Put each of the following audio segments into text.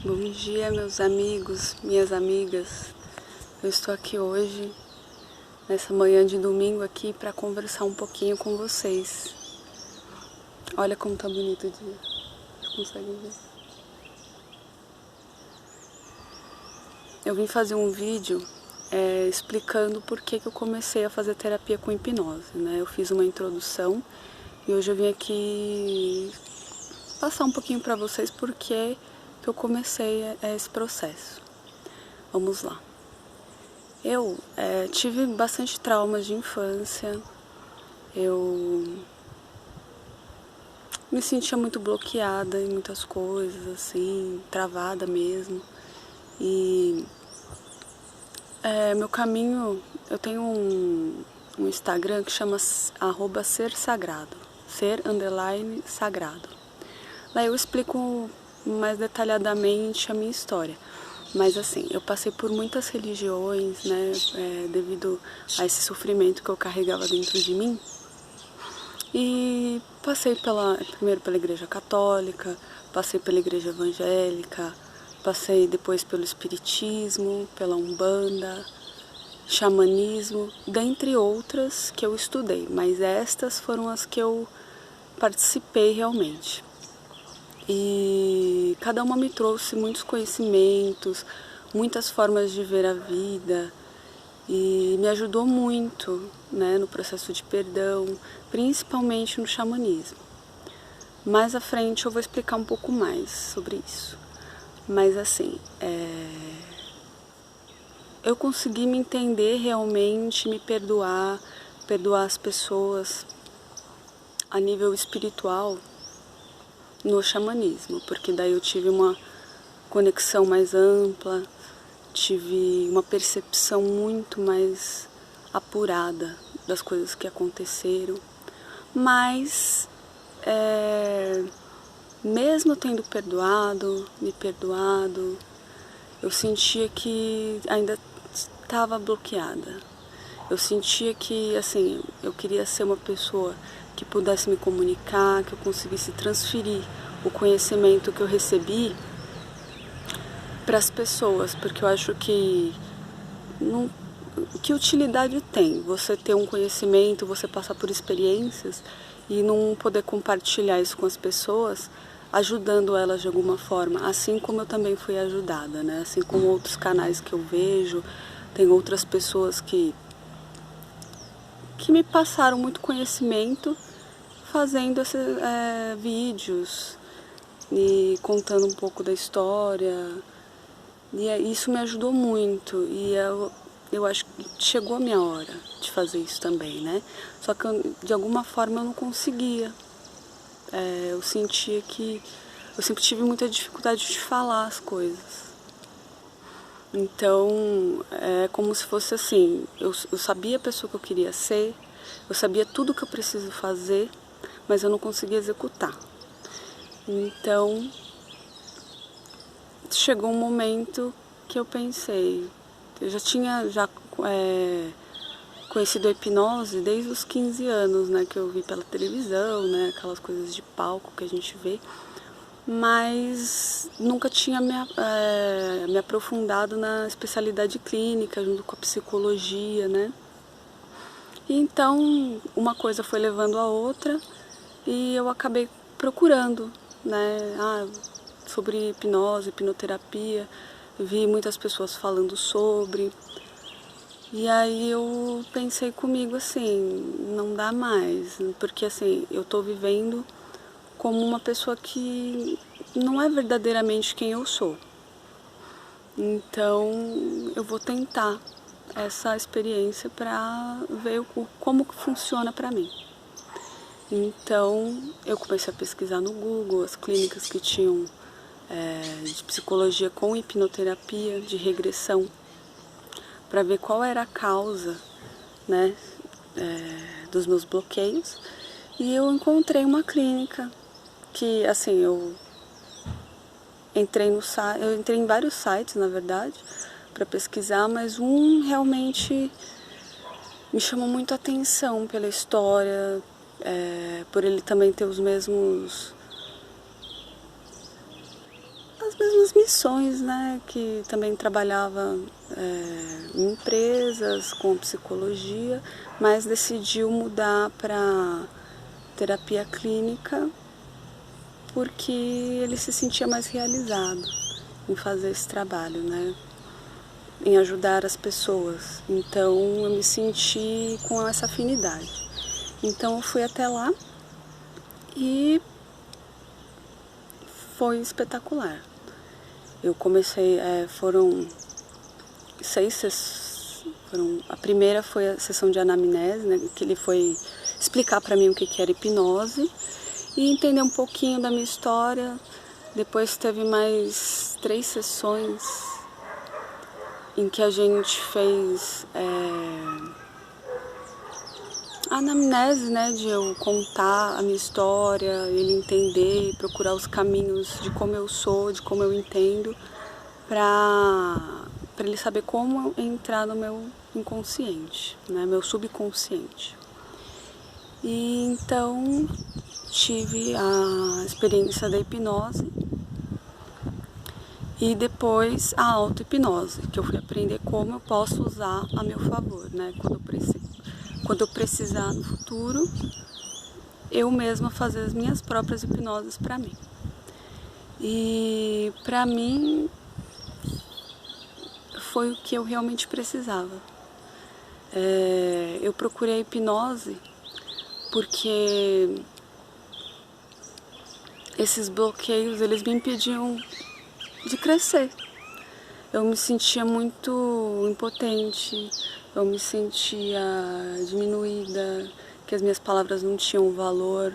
Bom dia, meus amigos, minhas amigas. Eu estou aqui hoje, nessa manhã de domingo aqui, para conversar um pouquinho com vocês. Olha como tá bonito o dia. Vocês conseguem ver? Eu vim fazer um vídeo explicando por que eu comecei a fazer terapia com hipnose, né? Eu fiz uma introdução e hoje eu vim aqui passar um pouquinho para vocês por que eu comecei esse processo. Vamos lá. Eu tive bastante traumas de infância, eu me sentia muito bloqueada em muitas coisas, assim, travada mesmo. E meu caminho, eu tenho um Instagram que chama @sersagrado, ser_sagrado. Lá eu explico mais detalhadamente a minha história. Mas assim, eu passei por muitas religiões, né, devido a esse sofrimento que eu carregava dentro de mim. E passei primeiro pela igreja católica, passei pela igreja evangélica, passei depois pelo espiritismo, pela umbanda, xamanismo, dentre outras que eu estudei. Mas estas foram as que eu participei realmente. E cada uma me trouxe muitos conhecimentos, muitas formas de ver a vida e me ajudou muito, né, no processo de perdão, principalmente no xamanismo. Mais à frente eu vou explicar um pouco mais sobre isso. Mas assim, eu consegui me entender realmente, me perdoar as pessoas a nível espiritual no xamanismo, porque daí eu tive uma conexão mais ampla, tive uma percepção muito mais apurada das coisas que aconteceram, mas mesmo tendo me perdoado, eu sentia que ainda estava bloqueada. Eu sentia que, assim, eu queria ser uma pessoa que pudesse me comunicar, que eu conseguisse transferir o conhecimento que eu recebi para as pessoas, porque eu acho que que utilidade tem você ter um conhecimento, você passar por experiências e não poder compartilhar isso com as pessoas, ajudando elas de alguma forma, assim como eu também fui ajudada, né? Assim como outros canais que eu vejo, tem outras pessoas que me passaram muito conhecimento fazendo esses vídeos e contando um pouco da história. E isso me ajudou muito. E eu acho que chegou a minha hora de fazer isso também, né? Só que de alguma forma eu não conseguia. Eu sentia que eu sempre tive muita dificuldade de falar as coisas. Então, é como se fosse assim, eu sabia a pessoa que eu queria ser, eu sabia tudo que eu preciso fazer, mas eu não conseguia executar. Então, chegou um momento que eu pensei, eu já tinha conhecido a hipnose desde os 15 anos, né, que eu vi pela televisão, né, aquelas coisas de palco que a gente vê, mas nunca tinha me aprofundado na especialidade clínica, junto com a psicologia, né. E então, uma coisa foi levando a outra e eu acabei procurando, né, sobre hipnose, hipnoterapia, vi muitas pessoas falando sobre, e aí eu pensei comigo assim, não dá mais, porque assim, eu tô vivendo como uma pessoa que não é verdadeiramente quem eu sou. Então eu vou tentar essa experiência para ver como que funciona para mim. Então eu comecei a pesquisar no Google as clínicas que tinham de psicologia com hipnoterapia, de regressão, para ver qual era a causa, né, dos meus bloqueios. E eu encontrei uma clínica que, assim, eu entrei em vários sites, na verdade, para pesquisar, mas um realmente me chamou muito a atenção pela história, por ele também ter as mesmas missões, né, que também trabalhava em empresas com psicologia, mas decidiu mudar para terapia clínica porque ele se sentia mais realizado em fazer esse trabalho, né, em ajudar as pessoas. Então eu me senti com essa afinidade. Então eu fui até lá e foi espetacular. Eu comecei, foram 6 sessões. A primeira foi a sessão de anamnese, né, que ele foi explicar para mim o que era hipnose e entender um pouquinho da minha história. Depois teve mais 3 sessões em que a gente fez a anamnese, né, de eu contar a minha história, ele entender e procurar os caminhos de como eu sou, de como eu entendo, para ele saber como entrar no meu inconsciente, né, meu subconsciente. E então tive a experiência da hipnose e depois a auto-hipnose, que eu fui aprender como eu posso usar a meu favor, né, quando eu precisar no futuro, eu mesma fazer as minhas próprias hipnoses para mim. E para mim foi o que eu realmente precisava. Eu procurei a hipnose porque esses bloqueios, eles me impediam de crescer. Eu me sentia muito impotente, eu me sentia diminuída, que as minhas palavras não tinham valor.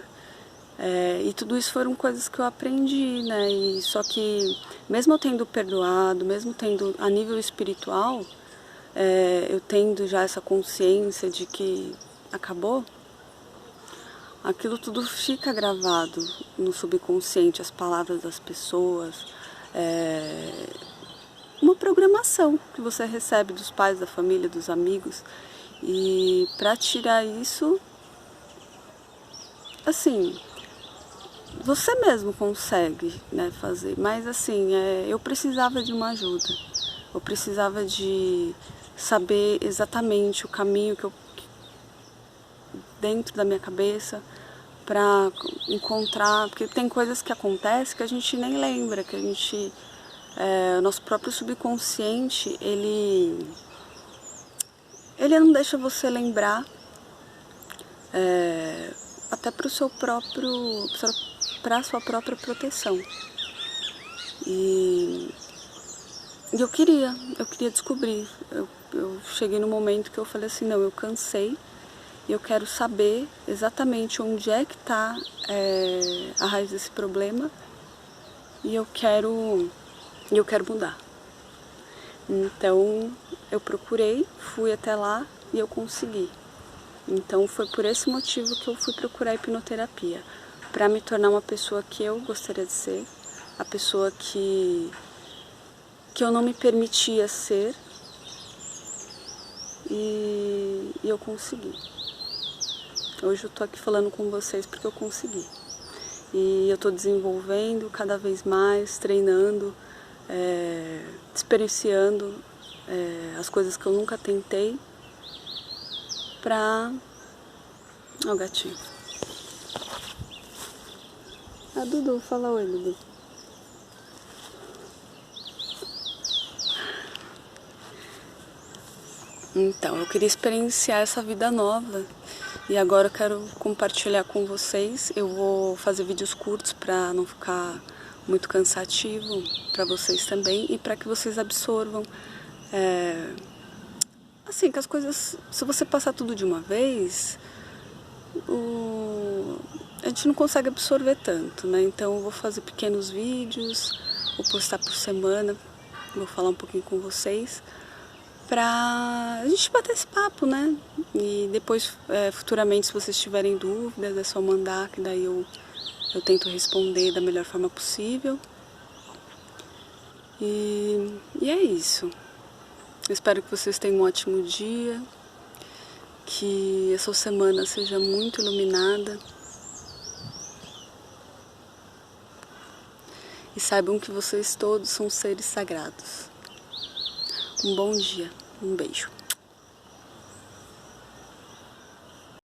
E tudo isso foram coisas que eu aprendi, né? E só que mesmo eu tendo perdoado, mesmo tendo a nível espiritual, eu tendo já essa consciência de que acabou, aquilo tudo fica gravado no subconsciente, as palavras das pessoas, uma programação que você recebe dos pais, da família, dos amigos. E para tirar isso, assim, você mesmo consegue, né, fazer, mas assim, eu precisava de uma ajuda, eu precisava de saber exatamente o caminho que eu dentro da minha cabeça para encontrar, porque tem coisas que acontecem que a gente nem lembra, que a gente, o nosso próprio subconsciente, ele não deixa você lembrar, até para o seu próprio, para a sua própria proteção. E eu queria descobrir. Eu cheguei no momento que eu falei assim, não, eu cansei, e eu quero saber exatamente onde é que está a raiz desse problema, e eu quero mudar. Então eu procurei, fui até lá e eu consegui. Então foi por esse motivo que eu fui procurar a hipnoterapia, para me tornar uma pessoa que eu gostaria de ser, a pessoa que eu não me permitia ser, e eu consegui. Hoje eu tô aqui falando com vocês porque eu consegui. E eu tô desenvolvendo cada vez mais, treinando, experienciando as coisas que eu nunca tentei pra... Ó, o gatinho. Ah, Dudu, fala oi, Dudu. Então, eu queria experienciar essa vida nova e agora eu quero compartilhar com vocês. Eu vou fazer vídeos curtos para não ficar muito cansativo para vocês também e para que vocês absorvam. Assim, que as coisas, se você passar tudo de uma vez, a gente não consegue absorver tanto, né? Então eu vou fazer pequenos vídeos, vou postar por semana, vou falar um pouquinho com vocês, pra a gente bater esse papo, né? E depois, futuramente, se vocês tiverem dúvidas, é só mandar, que daí eu tento responder da melhor forma possível. E é isso. Eu espero que vocês tenham um ótimo dia, que essa semana seja muito iluminada. e saibam que vocês todos são seres sagrados. Um bom dia, um beijo.